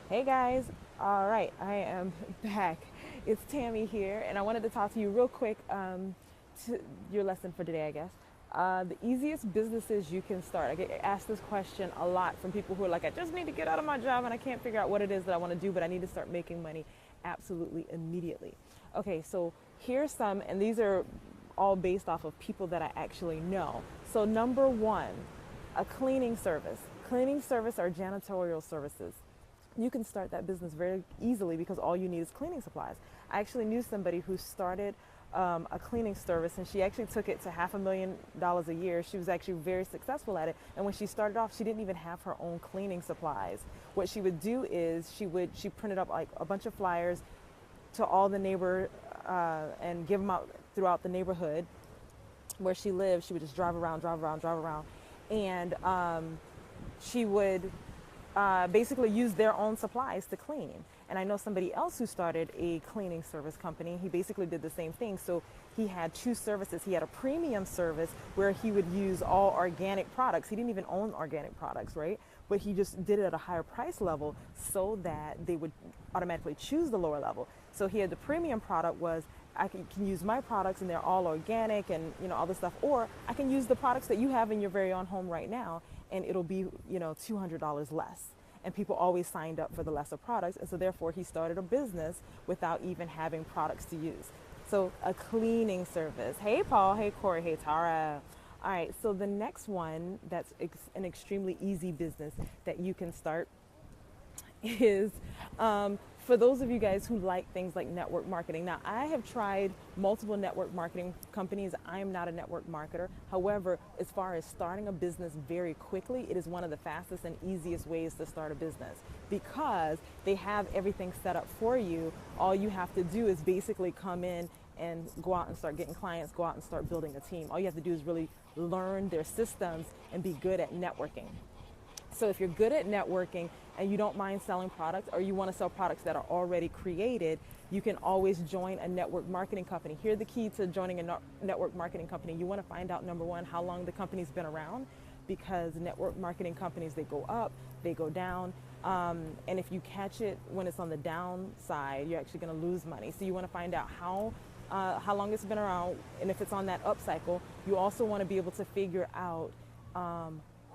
Hey guys, all right, I am back. It's Tammy here, and I wanted to talk to you real quick to your lesson for today, I guess. The easiest businesses you can start. I get asked this question a lot from people who are like, I just need to get out of my job and I can't figure out what it is that I want to do, but I need to start making money absolutely immediately. Okay, so here's some, and these are all based off of people that I actually know. So, number one, a cleaning service. Cleaning service or janitorial services, you can start that business very easily because all you need is cleaning supplies. I actually knew somebody who started a cleaning service, and she actually took it to $500,000 a year. She was actually very successful at it. And when she started off, she didn't even have her own cleaning supplies. What she would do is she printed up like a bunch of flyers to all the neighbor and give them out throughout the neighborhood where she lived. She would just drive around, drive around, drive around, and she would basically use their own supplies to clean. And I know somebody else who started a cleaning service company. He basically did the same thing. So he had two services. He had a premium service where he would use all organic products. He didn't even own organic products, right? But he just did it at a higher price level so that they would automatically choose the lower level. So he had the premium product was I can use my products and they're all organic and all this stuff, or I can use the products that you have in your very own home right now and it'll be $200 less, and people always signed up for the lesser products, and so therefore he started a business without even having products to use. So a cleaning service. Hey Paul, hey Corey, hey Tara. All right, so the next one that's an extremely easy business that you can start is for those of you guys who like things like network marketing. Now, I have tried multiple network marketing companies. I am not a network marketer. However, as far as starting a business very quickly, it is one of the fastest and easiest ways to start a business because they have everything set up for you. All you have to do is basically come in and go out and start getting clients, go out and start building a team. All you have to do is really learn their systems and be good at networking. So if you're good at networking and you don't mind selling products, or you want to sell products that are already created, you can always join a network marketing company. Here's the key to joining a network marketing company. You want to find out, number one, how long the company's been around, because network marketing companies, they go up, they go down. And if you catch it when it's on the downside, you're actually going to lose money. So you want to find out how long it's been around, and if it's on that up cycle, you also want to be able to figure out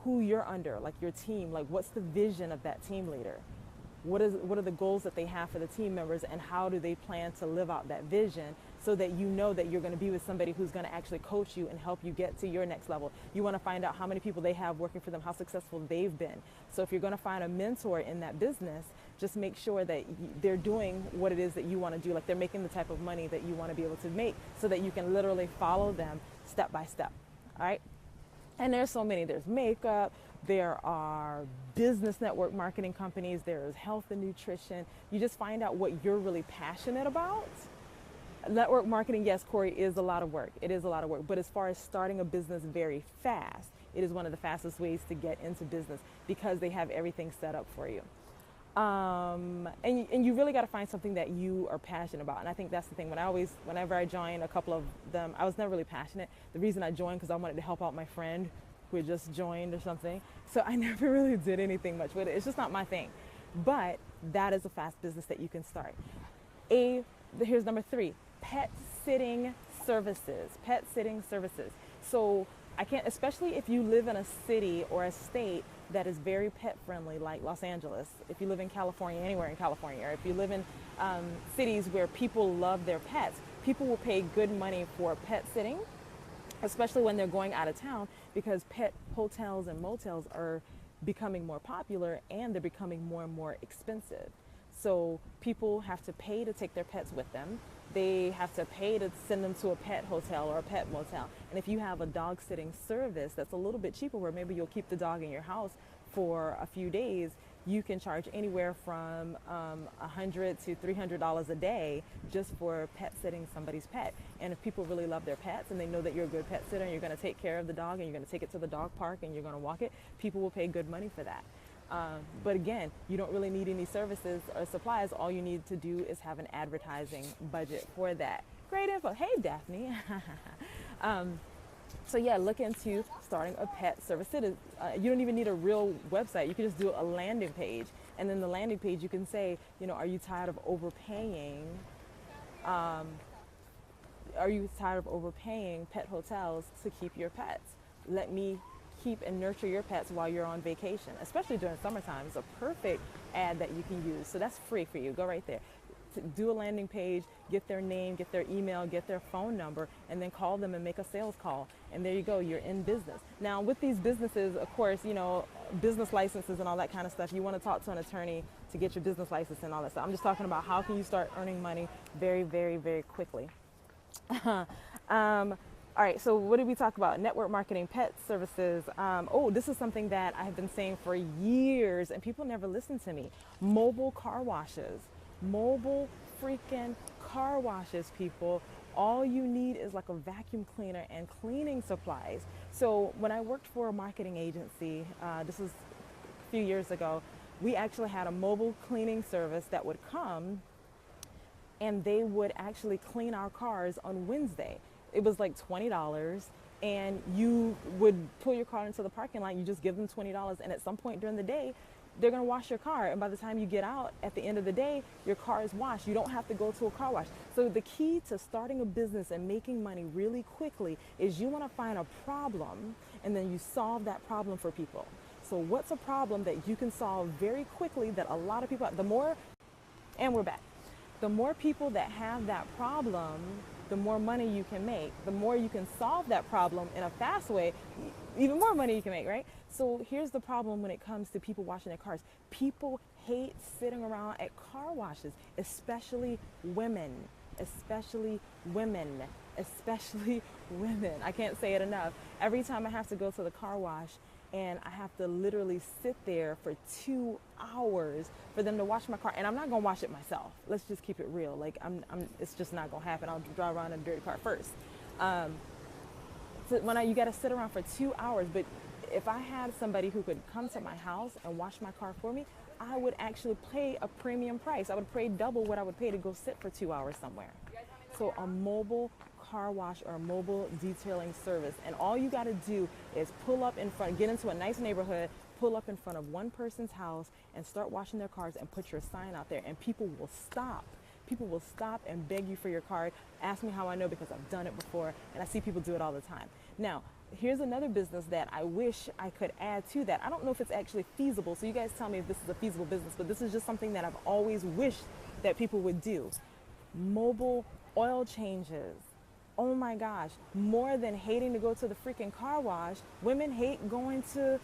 who you're under, like your team, like what's the vision of that team leader? What are the goals that they have for the team members, and how do they plan to live out that vision so that you know that you're going to be with somebody who's going to actually coach you and help you get to your next level. You want to find out how many people they have working for them, how successful they've been. So if you're going to find a mentor in that business, just make sure that they're doing what it is that you want to do, like they're making the type of money that you want to be able to make, so that you can literally follow them step by step. All right. And there's so many. There's makeup, there are business network marketing companies, there's health and nutrition. You just find out what you're really passionate about. Network marketing, yes, Corey, is a lot of work. It is a lot of work. But as far as starting a business very fast, it is one of the fastest ways to get into business because they have everything set up for you. And you really got to find something that you are passionate about. And I think that's the thing. Whenever I joined a couple of them, I was never really passionate. The reason I joined because I wanted to help out my friend who had just joined or something. So I never really did anything much with it. It's just not my thing. But that is a fast business that you can start. Here's number 3, pet sitting services. Pet sitting services. So I can't, especially if you live in a city or a state that is very pet friendly, like Los Angeles. If you live in California, anywhere in California, or if you live in cities where people love their pets, people will pay good money for pet sitting, especially when they're going out of town, because pet hotels and motels are becoming more popular and they're becoming more and more expensive. So people have to pay to take their pets with them. They have to pay to send them to a pet hotel or a pet motel. And if you have a dog sitting service that's a little bit cheaper, where maybe you'll keep the dog in your house for a few days, you can charge anywhere from $100 to $300 a day just for pet sitting somebody's pet. And if people really love their pets and they know that you're a good pet sitter and you're going to take care of the dog and you're going to take it to the dog park and you're going to walk it, people will pay good money for that. But again, you don't really need any services or supplies. All you need to do is have an advertising budget for that. Great info. Hey, Daphne. So yeah, look into starting a pet service. You don't even need a real website. You can just do a landing page And then the landing page, you can say, you know, are you tired of overpaying? Um, are you tired of overpaying pet hotels to keep your pets? Let me keep and nurture your pets while you're on vacation, especially during summertime. It's a perfect ad that you can use. So that's free for you. Go right there. Do a landing page, get their name, get their email, get their phone number, and then call them and make a sales call. And there you go, you're in business. Now, with these businesses, of course, you know, business licenses and all that kind of stuff, you want to talk to an attorney to get your business license and all that stuff. I'm just talking about how can you start earning money very, very, very quickly. All right, so what did we talk about? Network marketing, pet services. This is something that I have been saying for years and people never listen to me. Mobile car washes. Mobile freaking car washes, people. All you need is like a vacuum cleaner and cleaning supplies. So when I worked for a marketing agency, this was a few years ago, we actually had a mobile cleaning service that would come and they would actually clean our cars on Wednesday. It was like $20 and you would pull your car into the parking lot, you just give them $20 and at some point during the day, they're gonna wash your car, and by the time you get out at the end of the day, your car is washed. You don't have to go to a car wash. So the key to starting a business and making money really quickly is you wanna find a problem and then you solve that problem for people. So what's a problem that you can solve very quickly that a lot of people, and we're back. The more people that have that problem, the more money you can make. The more you can solve that problem in a fast way, even more money you can make, right? So here's the problem when it comes to people washing their cars. People hate sitting around at car washes, especially women, especially women, especially women. I can't say it enough. Every time I have to go to the car wash and I have to literally sit there for 2 hours for them to wash my car, and I'm not gonna wash it myself. Let's just keep it real. Like it's just not gonna happen. I'll drive around in a dirty car first. So you gotta sit around for 2 hours, but if I had somebody who could come to my house and wash my car for me, I would actually pay a premium price. I would pay double what I would pay to go sit for 2 hours somewhere. So a mobile car wash or a mobile detailing service, and all you got to do is pull up in front, get into a nice neighborhood, pull up in front of one person's house and start washing their cars and put your sign out there, and people will stop. People will stop and beg you for your card. Ask me how I know, because I've done it before and I see people do it all the time. Now, here's another business that I wish I could add to that. I don't know if it's actually feasible, so you guys tell me if this is a feasible business, but this is just something that I've always wished that people would do. Mobile oil changes. Oh my gosh, more than hating to go to the freaking car wash, women hate going to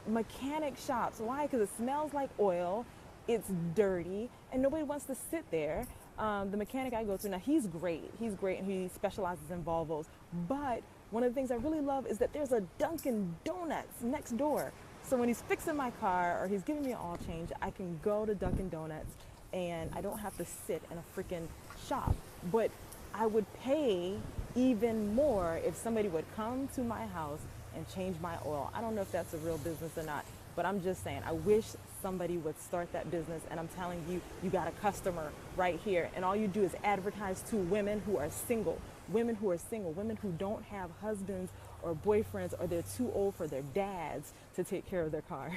mechanic shops. Why? Because it smells like oil, it's dirty, and nobody wants to sit there. The mechanic I go to, now he's great, and he specializes in Volvos, but one of the things I really love is that there's a Dunkin' Donuts next door. So when he's fixing my car or he's giving me an oil change, I can go to Dunkin' Donuts and I don't have to sit in a freaking shop. But I would pay even more if somebody would come to my house and change my oil. I don't know if that's a real business or not, but I'm just saying, I wish somebody would start that business, and I'm telling you, you got a customer right here. And all you do is advertise to women who are single, women who don't have husbands or boyfriends, or they're too old for their dads to take care of their cars.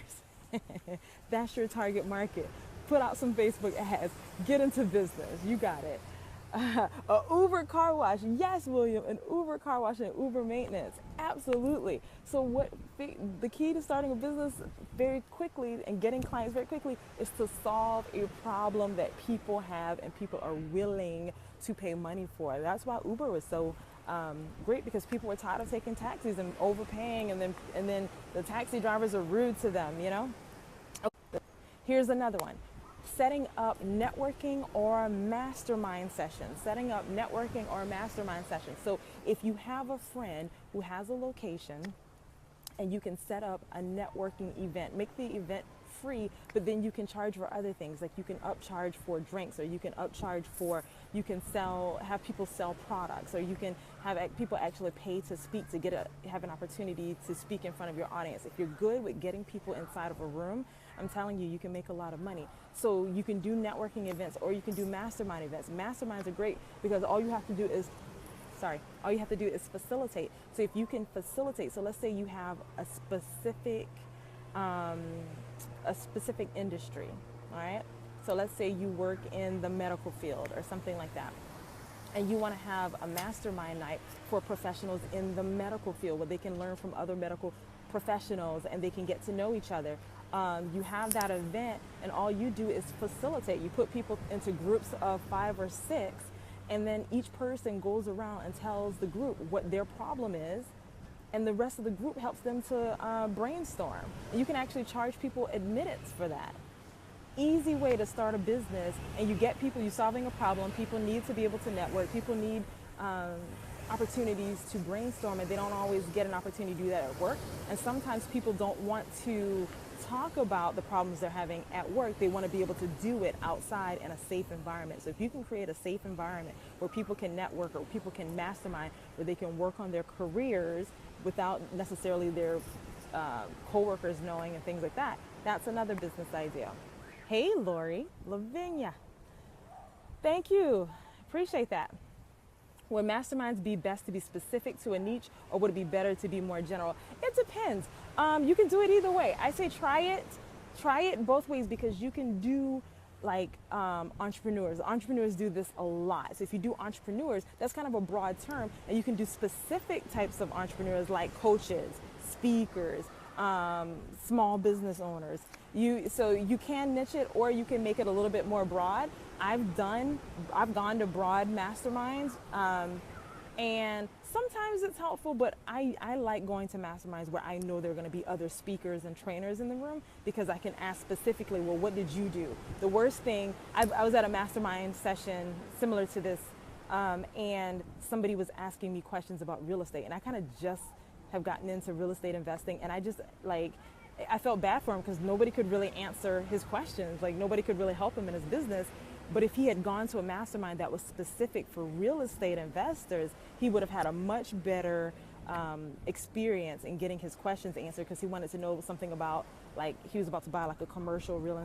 That's your target market. Put out some Facebook ads, get into business, you got it. A Uber car wash, yes, William, an Uber car wash and Uber maintenance, absolutely. So the key to starting a business very quickly and getting clients very quickly is to solve a problem that people have and people are willing to pay money for. That's why Uber was so great, because people were tired of taking taxis and overpaying, and then the taxi drivers are rude to them, you know. Here's another one. Setting up networking or mastermind sessions. So if you have a friend who has a location and you can set up a networking event, make the event free, but then you can charge for other things. Like you can upcharge for drinks, or you can upcharge for, you can have people sell products, or you can have people actually pay to speak, to have an opportunity to speak in front of your audience. If you're good with getting people inside of a room, I'm telling you, you can make a lot of money. So you can do networking events, or you can do mastermind events. Masterminds are great because all you have to do is facilitate. So if you can facilitate, so let's say you have a specific industry, all right? So let's say you work in the medical field or something like that, and you want to have a mastermind night for professionals in the medical field where they can learn from other medical professionals and they can get to know each other. You have that event, and all you do is facilitate. You put people into groups of 5 or 6, and then each person goes around and tells the group what their problem is, and the rest of the group helps them to brainstorm. And you can actually charge people admittance for that. Easy way to start a business, and you get people, you're solving a problem. People need to be able to network. People need opportunities to brainstorm, and they don't always get an opportunity to do that at work. And sometimes people don't want to talk about the problems they're having at work. They want to be able to do it outside in a safe environment. So if you can create a safe environment where people can network or people can mastermind, where they can work on their careers without necessarily their coworkers knowing and things like that, that's another business idea. Hey, Lori, Lavinia. Thank you. Appreciate that. Would masterminds be best to be specific to a niche, or would it be better to be more general? It depends. You can do it either way. I say try it both ways, because you can do like entrepreneurs. Entrepreneurs do this a lot. So if you do entrepreneurs, that's kind of a broad term, and you can do specific types of entrepreneurs like coaches, speakers, small business owners. So you can niche it, or you can make it a little bit more broad. I've gone to broad masterminds, and sometimes it's helpful, but I like going to masterminds where I know there are going to be other speakers and trainers in the room, because I can ask specifically, well, what did you do? The worst thing, I was at a mastermind session similar to this, and somebody was asking me questions about real estate, and I kind of just have gotten into real estate investing, and I felt bad for him because nobody could really answer his questions. Like, nobody could really help him in his business. But if he had gone to a mastermind that was specific for real estate investors, he would have had a much better experience in getting his questions answered, because he wanted to know something about, like, he was about to buy like a commercial real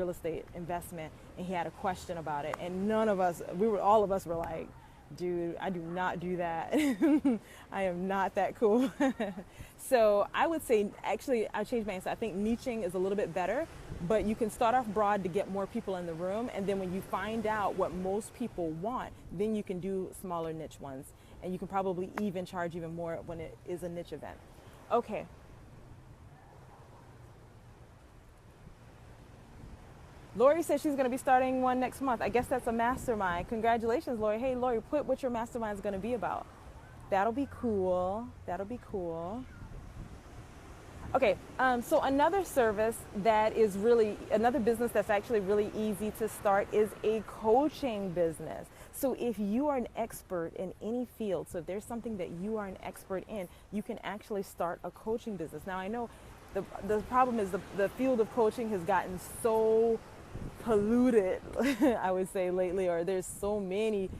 estate investment, and he had a question about it. And all of us were like, dude, I do not do that. I am not that cool. So I would say, actually, I changed my answer. I think niching is a little bit better, but you can start off broad to get more people in the room. And then when you find out what most people want, then you can do smaller niche ones. And you can probably even charge even more when it is a niche event. Okay. Lori says she's going to be starting one next month. I guess that's a mastermind. Congratulations, Lori. Hey, Lori, put what your mastermind is going to be about. That'll be cool. That'll be cool. Okay, so another service that is another business that's actually really easy to start is a coaching business. So if you are an expert in any field, so if there's something that you are an expert in, you can actually start a coaching business. Now, I know the problem is the field of coaching has gotten so polluted, I would say, lately, or there's so many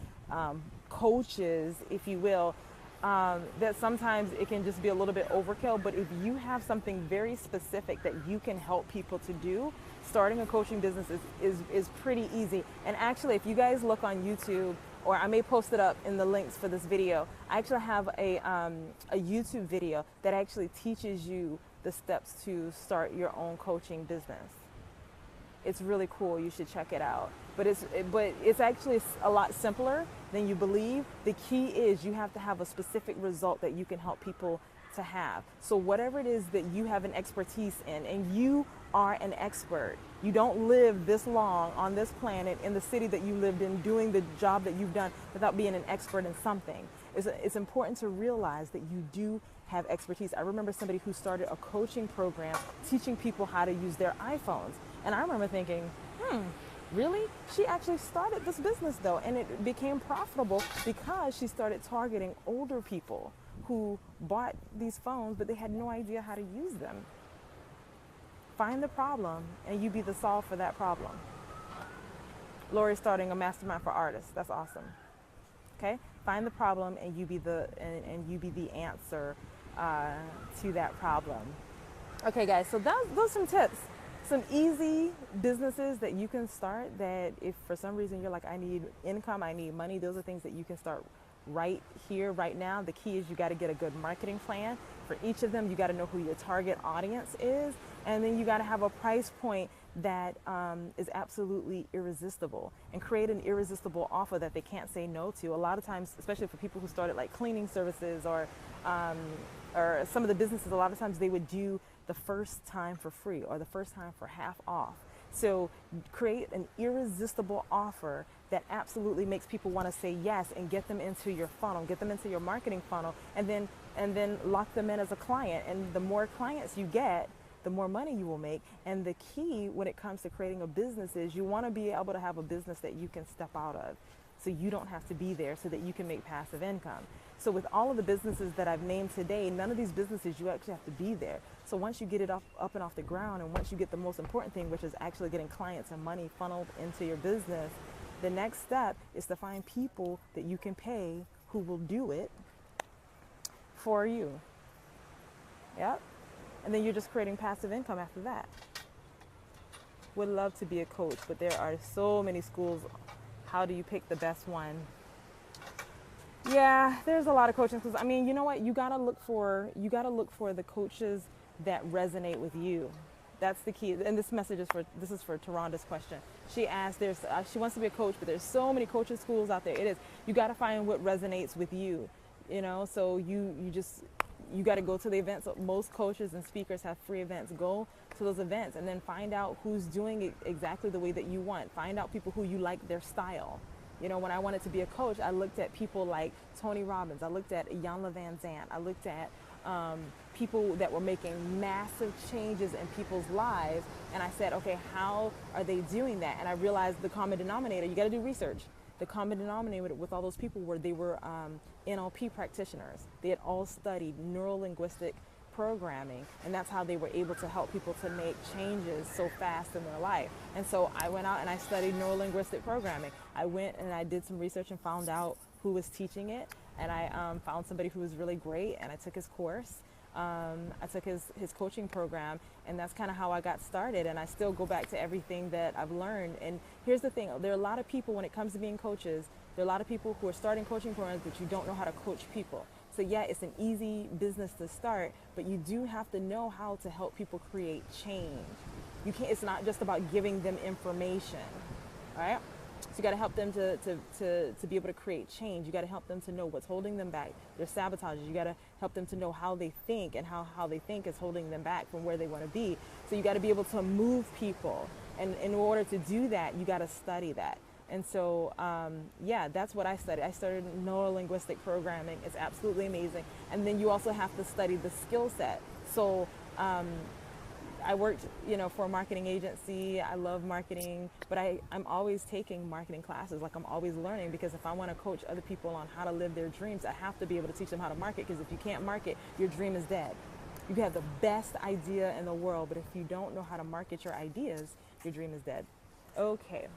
coaches, if you will, that sometimes it can just be a little bit overkill. But if you have something very specific that you can help people to do, starting a coaching business is pretty easy. And actually, if you guys look on YouTube, or I may post it up in the links for this video, I actually have a YouTube video that actually teaches you the steps to start your own coaching business. It's really cool. You should check it out. But it's actually a lot simpler than you believe. The key is you have to have a specific result that you can help people to have. So whatever it is that you have an expertise in, and you are an expert, you don't live this long on this planet in the city that you lived in doing the job that you've done without being an expert in something. It's important to realize that you do have expertise. I remember somebody who started a coaching program teaching people how to use their iPhones. And I remember thinking, really? She actually started this business though, and it became profitable because she started targeting older people who bought these phones, but they had no idea how to use them. Find the problem, and you be the solve for that problem. Lori's starting a mastermind for artists. That's awesome. Okay, find the problem, and you be the answer to that problem. Okay, guys. So those are some tips. Some easy businesses that you can start, that if for some reason you're like, I need income, I need money, those are things that you can start right here, right now. The key is you got to get a good marketing plan. For each of them, you got to know who your target audience is, and then you got to have a price point that is absolutely irresistible, and create an irresistible offer that they can't say no to. A lot of times, especially for people who started like cleaning services or some of the businesses, a lot of times they would do the first time for free or the first time for half off. So create an irresistible offer that absolutely makes people want to say yes, and get them into your funnel, get them into your marketing funnel, and then lock them in as a client. And the more clients you get, the more money you will make. And the key when it comes to creating a business is you want to be able to have a business that you can step out of, so you don't have to be there, so that you can make passive income. So with all of the businesses that I've named today, none of these businesses you actually have to be there. So once you get it up and off the ground, and once you get the most important thing, which is actually getting clients and money funneled into your business, the next step is to find people that you can pay who will do it for you. Yep. And then you're just creating passive income after that. Would love to be a coach, but there are so many schools. How do you pick the best one? Yeah, there's a lot of coaching schools. I mean, you know what? You gotta look for the coaches that resonate with you. That's the key. And this is for Taronda's question. She asked, she wants to be a coach, but there's so many coaching schools out there. It is. You got to find what resonates with you. You know, so you got to go to the events. Most coaches and speakers have free events. Go to those events and then find out who's doing it exactly the way that you want. Find out people who you like their style. You know, when I wanted to be a coach, I looked at people like Tony Robbins. I looked at Iyanla Vanzant. I looked at people that were making massive changes in people's lives. And I said, okay, how are they doing that? And I realized the common denominator, you got to do research. The common denominator with all those people were they were NLP practitioners. They had all studied neuro-linguistic programming, and that's how they were able to help people to make changes so fast in their life. And so I went out and I studied neuro-linguistic programming. I went and I did some research and found out who was teaching it, and I found somebody who was really great, and I took his course. I took his coaching program, and that's kind of how I got started. And I still go back to everything that I've learned. And here's the thing, there are a lot of people, when it comes to being coaches, there are a lot of people who are starting coaching programs, but you don't know how to coach people. So yeah, it's an easy business to start, but you do have to know how to help people create change. You can't, it's not just about giving them information, all right? So you got to help them to be able to create change. You got to help them to know what's holding them back, their sabotages. You got to help them to know how they think, and how they think is holding them back from where they want to be. So you got to be able to move people. And in order to do that, you got to study that. And so, yeah, that's what I studied. I studied neuro-linguistic programming. It's absolutely amazing. And then you also have to study the skill set. So I worked, for a marketing agency. I love marketing, but I'm always taking marketing classes. Like, I'm always learning, because if I want to coach other people on how to live their dreams, I have to be able to teach them how to market, because if you can't market, your dream is dead. You can have the best idea in the world, but if you don't know how to market your ideas, your dream is dead. Okay.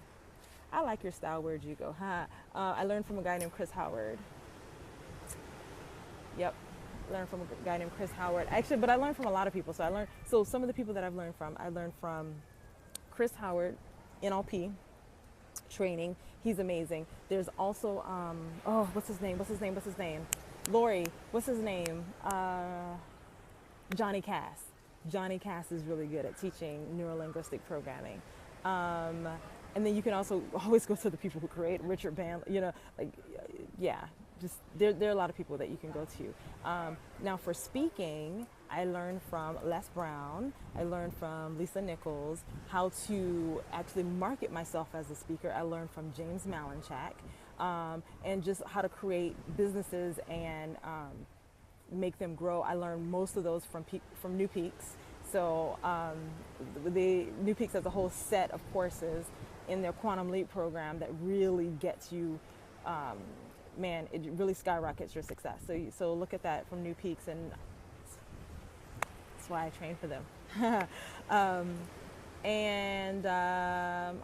I like your style. Where'd you go? I learned from a guy named Chris Howard. Yep. Learned from a guy named Chris Howard. Actually, but I learned from a lot of people. So some of the people that I've learned from, I learned from Chris Howard, NLP training. He's amazing. There's also, what's his name? Lori, what's his name? Johnny Cass. Johnny Cass is really good at teaching neuro-linguistic programming. And then you can also always go to the people who create Richard Bandler, just there are a lot of people that you can go to. Now for speaking, I learned from Les Brown. I learned from Lisa Nichols how to actually market myself as a speaker. I learned from James Malinchak, and just how to create businesses and make them grow. I learned most of those from New Peaks. So the New Peaks has a whole set of courses in their Quantum Leap program that really gets you, it really skyrockets your success. So look at that from New Peaks, and that's why I train for them. I'm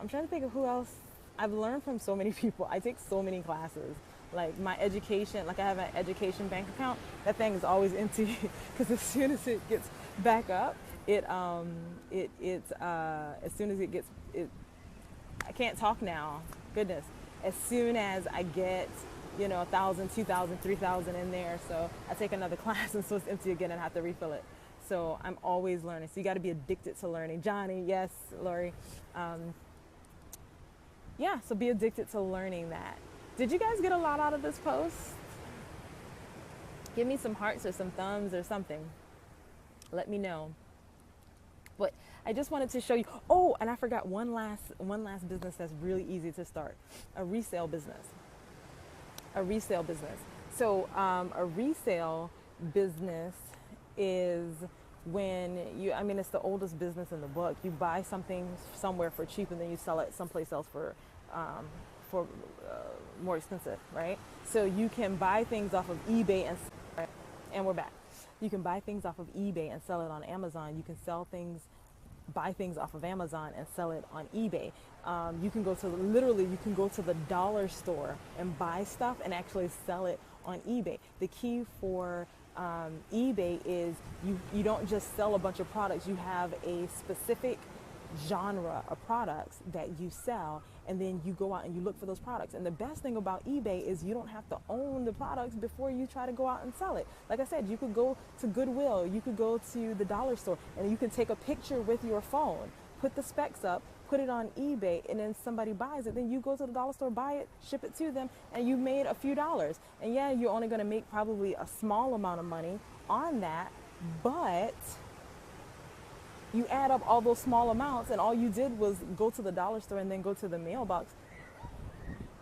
trying to think of who else. I've learned from so many people. I take so many classes. Like my education, like I have an education bank account. That thing is always empty, because as soon as it gets back up, as soon as I can't talk now. Goodness. As soon as I get 1,000, 2,000, 3,000 in there. So I take another class and so it's empty again and I have to refill it. So I'm always learning. So you got to be addicted to learning. Johnny, yes, Lori. Yeah, so be addicted to learning that. Did you guys get a lot out of this post? Give me some hearts or some thumbs or something. Let me know. But I just wanted to show you. Oh, and I forgot one last business that's really easy to start. A resale business. A resale business. So a resale business is when it's the oldest business in the book. You buy something somewhere for cheap and then you sell it someplace else for more expensive, right? So you can buy things off of eBay and we're back. You can buy things off of eBay and sell it on Amazon. You can buy things off of Amazon and sell it on eBay. You can go to the dollar store and buy stuff and actually sell it on eBay. The key for eBay is you don't just sell a bunch of products. You have a specific genre of products that you sell, and then you go out and you look for those products. And the best thing about eBay is you don't have to own the products before you try to go out and sell it. Like I said, you could go to Goodwill, you could go to the dollar store, and you can take a picture with your phone, put the specs up, put it on eBay, and then somebody buys it. Then you go to the dollar store, buy it, ship it to them, and you made a few dollars. And yeah, you're only going to make probably a small amount of money on that, but you add up all those small amounts and all you did was go to the dollar store and then go to the mailbox.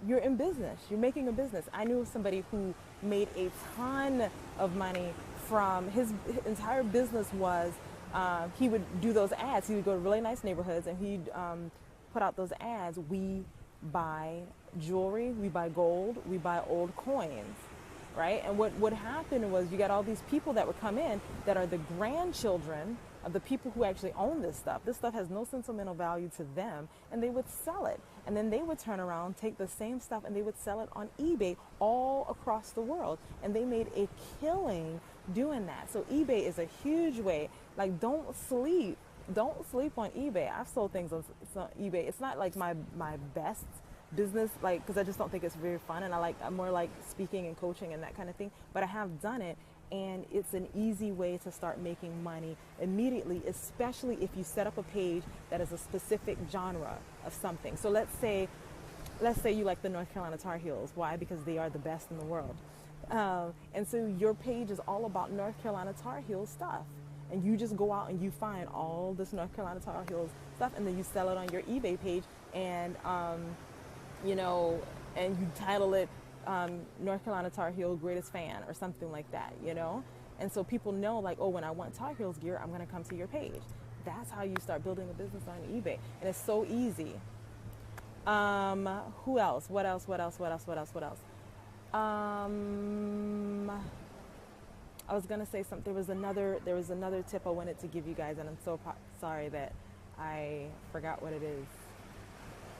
You're in business. You're making a business. I knew somebody who made a ton of money from his entire business was he would do those ads. He would go to really nice neighborhoods and he'd put out those ads. We buy jewelry, we buy gold, we buy old coins, right? And what would happen was you got all these people that would come in that are the grandchildren of the people who actually own this stuff. This stuff has no sentimental value to them, and they would sell it. And then they would turn around, take the same stuff, and they would sell it on eBay all across the world. And they made a killing doing that. So eBay is a huge way. Like, don't sleep on eBay. I've sold things on eBay. It's not like my best business, like, because I just don't think it's very fun, and I'm more like speaking and coaching and that kind of thing. But I have done it. And it's an easy way to start making money immediately, especially if you set up a page that is a specific genre of something. So let's say you like the North Carolina Tar Heels. Why? Because they are the best in the world. And so your page is all about North Carolina Tar Heels stuff. And you just go out and you find all this North Carolina Tar Heels stuff, and then you sell it on your eBay page, and and you title it North Carolina Tar Heel greatest fan or something like that, And so people know, like, oh, when I want Tar Heels gear, I'm going to come to your page. That's how you start building a business on eBay. And it's so easy. Who else? What else? I was going to say something. There was another tip I wanted to give you guys, and I'm so sorry that I forgot what it is.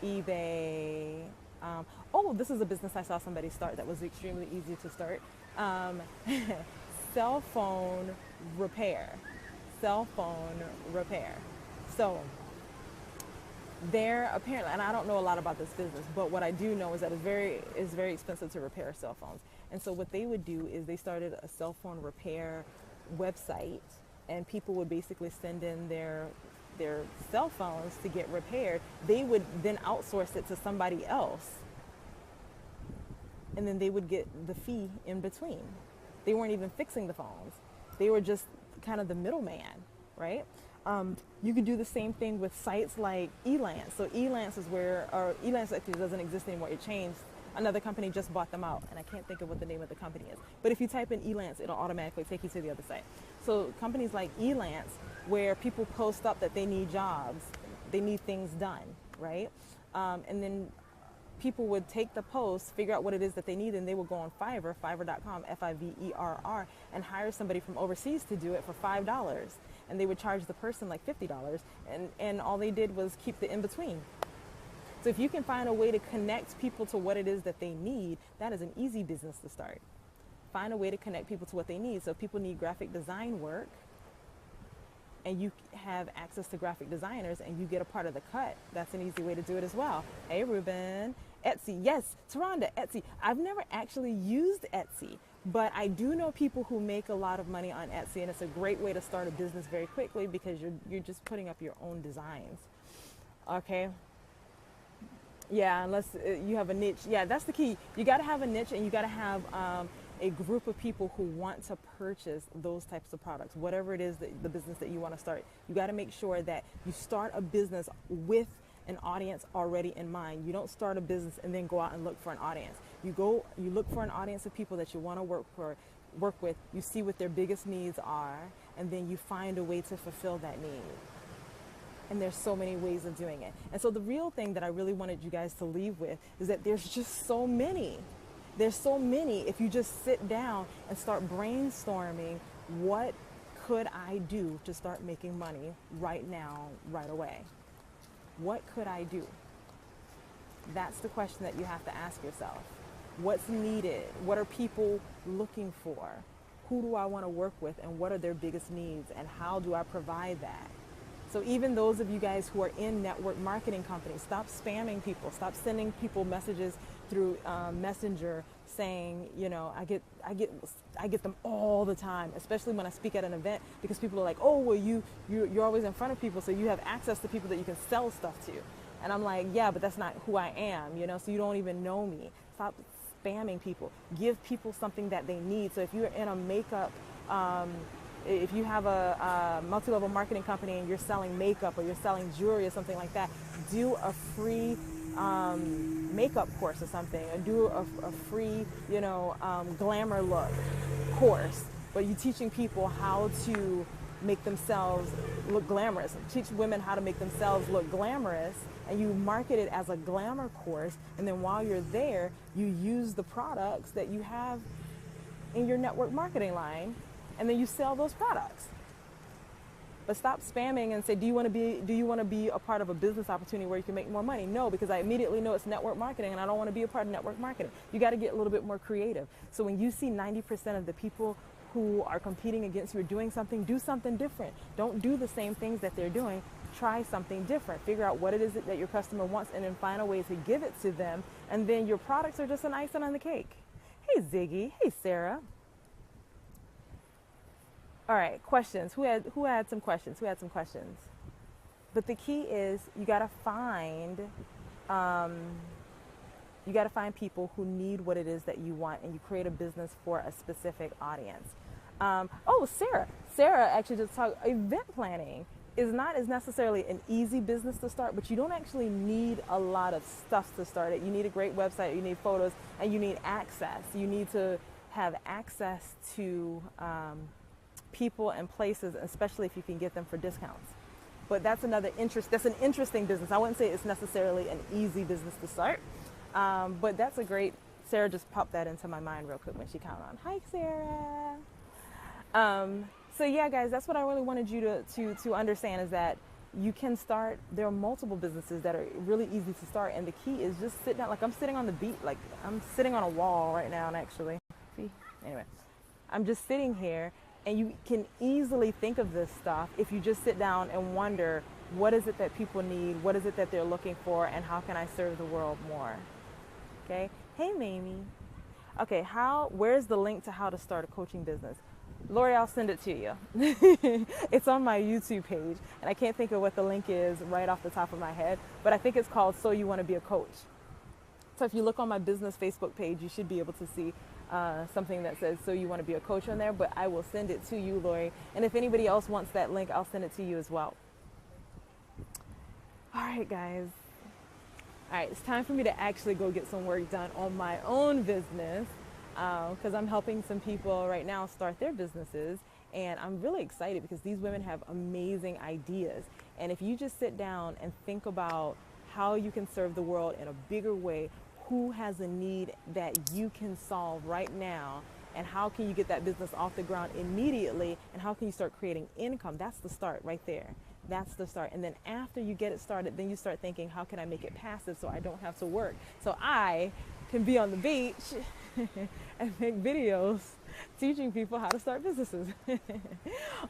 eBay. This is a business I saw somebody start that was extremely easy to start. Cell phone repair. So there apparently, and I don't know a lot about this business, but what I do know is that it's very expensive to repair cell phones. And so what they would do is they started a cell phone repair website, and people would basically send in their cell phones to get repaired. They would then outsource it to somebody else, and then they would get the fee in between. They weren't even fixing the phones. They were just kind of the middleman, right? You could do the same thing with sites like Elance. So Elance Elance actually doesn't exist anymore. It changed. Another company just bought them out, and I can't think of what the name of the company is. But if you type in Elance, it'll automatically take you to the other site. So companies like Elance, where people post up that they need jobs, they need things done, right? And then people would take the post, figure out what it is that they need, and they would go on Fiverr, fiverr.com, Fiverr, and hire somebody from overseas to do it for $5. And they would charge the person like $50, and all they did was keep the in-between. So if you can find a way to connect people to what it is that they need, that is an easy business to start. Find a way to connect people to what they need. So if people need graphic design work, and you have access to graphic designers and you get a part of the cut, that's an easy way to do it as well. Hey, Ruben. Etsy. Yes, Taronda, Etsy. I've never actually used Etsy, but I do know people who make a lot of money on Etsy, and it's a great way to start a business very quickly because you're just putting up your own designs. Okay. Yeah, unless you have a niche. Yeah, that's the key. You got to have a niche, and you got to have a group of people who want to purchase those types of products, whatever it is that the business that you want to start. You got to make sure that you start a business with an audience already in mind. You don't start a business and then go out and look for an audience. You look for an audience of people that you want to work with. You see what their biggest needs are, and then you find a way to fulfill that need. And there's so many ways of doing it. And so the real thing that I really wanted you guys to leave with is that there's just so many. There's so many. If you just sit down and start brainstorming, what could I do to start making money right now, right away? What could I do? That's the question that you have to ask yourself. What's needed? What are people looking for? Who do I want to work with, and what are their biggest needs, and how do I provide that? So even those of you guys who are in network marketing companies, stop spamming people. Stop sending people messages through Messenger saying, you know, I get them all the time, especially when I speak at an event, because people are like, oh, well, you're always in front of people, so you have access to people that you can sell stuff to. And I'm like, yeah, but that's not who I am, you know, so you don't even know me. Stop spamming people. Give people something that they need. So if you're in a makeup, if you have a multi-level marketing company and you're selling makeup or you're selling jewelry or something like that, do a free makeup course or something, or do a free, you know, glamour look course. But you're teaching people how to make themselves look glamorous. Teach women how to make themselves look glamorous, and you market it as a glamour course. And then while you're there, you use the products that you have in your network marketing line, and then you sell those products. But stop spamming and say, do you want to be a part of a business opportunity where you can make more money? No, because I immediately know it's network marketing, and I don't want to be a part of network marketing. You got to get a little bit more creative. So when you see 90% of the people who are competing against you are doing something, do something different. Don't do the same things that they're doing. Try something different. Figure out what it is that your customer wants, and then find a way to give it to them. And then your products are just an icing on the cake. Hey, Ziggy. Hey, Sarah. All right, questions. Who had some questions? Who had some questions? But the key is you gotta find people who need what it is that you want, and you create a business for a specific audience. Oh, Sarah. Sarah actually just talked. Event planning is not as necessarily an easy business to start, but you don't actually need a lot of stuff to start it. You need a great website, you need photos, and you need access. You need to have access to people and places, especially if you can get them for discounts. But that's an interesting business. I wouldn't say it's necessarily an easy business to start, but that's a great. Sarah just popped that into my mind real quick when she counted on. Hi, Sarah. So yeah, guys, that's what I really wanted you to understand, is that you can start. There are multiple businesses that are really easy to start, and the key is just sit down. Like I'm sitting on the beach, like I'm sitting on a wall right now, and actually, see, anyway, I'm just sitting here. And you can easily think of this stuff if you just sit down and wonder, what is it that people need? What is it that they're looking for? And how can I serve the world more? Okay. Hey, Mamie. Okay. Where's the link to how to start a coaching business? Lori, I'll send it to you. It's on my YouTube page, and I can't think of what the link is right off the top of my head, but I think it's called So You Want to Be a Coach. So if you look on my business Facebook page, you should be able to see something that says So You Want to Be a Coach on there, but I will send it to you, Lori. And if anybody else wants that link, I'll send it to you as well. All right, guys. All right, it's time for me to actually go get some work done on my own business, because I'm helping some people right now start their businesses. And I'm really excited because these women have amazing ideas. And if you just sit down and think about how you can serve the world in a bigger way, who has a need that you can solve right now, and how can you get that business off the ground immediately, and how can you start creating income? That's the start right there. That's the start. And then after you get it started, then you start thinking, how can I make it passive so I don't have to work? So I can be on the beach and make videos teaching people how to start businesses.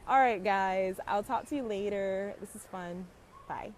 All right, guys, I'll talk to you later. This is fun. Bye.